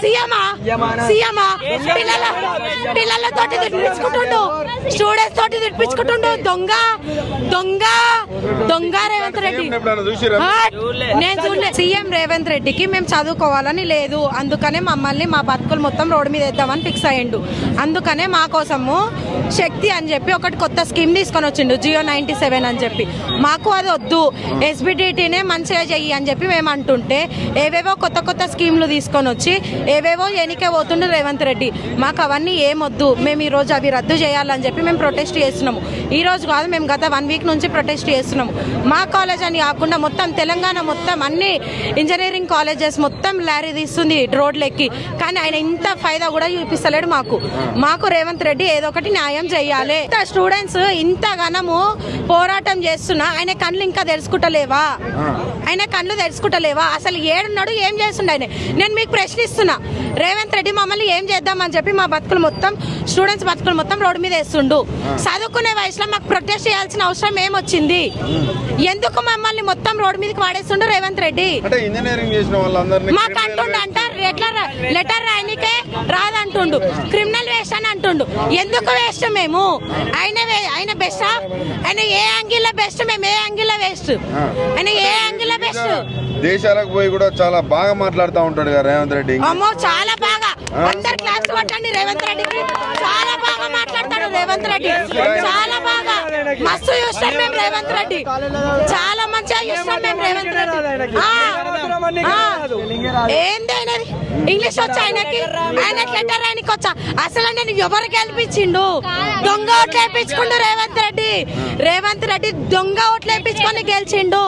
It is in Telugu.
సీఎమా పిల్లలతోటి తిట్టించుకుంటుండు, స్టూడెంట్స్ తోటి తిట్టించుకుంటుండు. దొంగ రేవంత్ రెడ్డి. నేను చూడలే. సీఎం రేవంత్ రెడ్డికి మేము చదువుకోవాలని లేదు, అందుకనే మమ్మల్ని మా బతుకులు మొత్తం రోడ్డు మీద వేద్దామని ఫిక్స్ అయ్యిండు. అందుకనే మా కోసము శక్తి అని చెప్పి ఒకటి కొత్త స్కీమ్ తీసుకొని వచ్చిండు, జియో 97 అని చెప్పి. మాకు అది వద్దు, SBDTనే మంచిగా చెయ్యి అని చెప్పి మేము అంటుంటే ఏవేవో కొత్త స్కీమ్లు తీసుకొని వచ్చి ఏవేవో ఎనికే పోతుండు రేవంత్ రెడ్డి. మాకు అవన్నీ ఏమొద్దు, మేము ఈరోజు అవి రద్దు చేయాలని చెప్పి మేము ప్రొటెస్ట్ చేస్తున్నాము. ఈ రోజు కాదు, మేము గత 1 వీక్ నుంచి ప్రొటెస్ట్ చేస్తున్నాము. మా కాలేజ్ అని కాకుండా మొత్తం తెలంగాణ మొత్తం అన్ని ఇంజనీరింగ్ కాలేజెస్ మొత్తం లారీ తీస్తుంది రోడ్లెక్కి, కానీ ఆయన ఇంత ఫైదా కూడా చూపిస్తలేడు మాకు రేవంత్ రెడ్డి ఏదో ఒకటి న్యాయం చేయాలి. స్టూడెంట్స్ ఇంతగానము పోరాటం చేస్తున్నా ఆయన కళ్ళు ఇంకా తెలుసుకుంటలేవా? అసలు ఏడున్నాడు, ఏం చేస్తుండ ఆయన? నేను మీకు ప్రశ్నిస్తున్నా, రేవంత్ రెడ్డి మమ్మల్ని ఏం చేద్దామని చెప్పి మా బతుకులు మొత్తం స్టూడెంట్స్ బతుకులు మొత్తం రోడ్డు మీద వేస్తుండు. చదువుకునే వయసులో మాకు ప్రొటెస్ట్ చేయాల్సిన అవసరం ఏమొచ్చింది? ఎందుకు మమ్మల్ని మొత్తం రోడ్డు మీదకి వాడేస్తుండు రేవంత్ రెడ్డి? మాకు అంటుండు అంట లెటర్ రాయనికే రాదంటుండు, క్రిమినల్ వేస్ట్ అని అంటుండు. ఎందుకు వేస్ట్? మేము ఆయన బెస్టా? ఆయన ఏ యాంగిల్ బెస్ట్? మేము ఏ యాంగిల్ వేస్ట్? ఆయన ఏ యాంగిల్ బెస్ట్? దేశాలకు పోయి కూడా చాలా బాగా మాట్లాడుతూ ఉంటాడు కదా రేవంత్ రెడ్డి. అమ్మో చాలా బాగా, అందరు క్లాస్ కొట్టండి రేవంత్ రెడ్డికి. చాలా బాగా మాట్లాడతాడు రేవంత్ రెడ్డి, చాలా బాగా. మస్తు చూస్తాం మేము రేవంత్ రెడ్డి, చాలా మంచిగా చూస్తాం మేము రేవంత్ రెడ్డి. ఏందైనది ఇంగ్లీష్ వచ్చా ఆయనకి? ఆయన లెటర్ ఆయనకి వచ్చా? అసలు నేను ఎవరు గెలిపించిండు? దొంగ ఓట్లు వేయించుకుండు రేవంత్ రెడ్డి దొంగ ఓట్లు వేయించుకొని గెలిచిండు.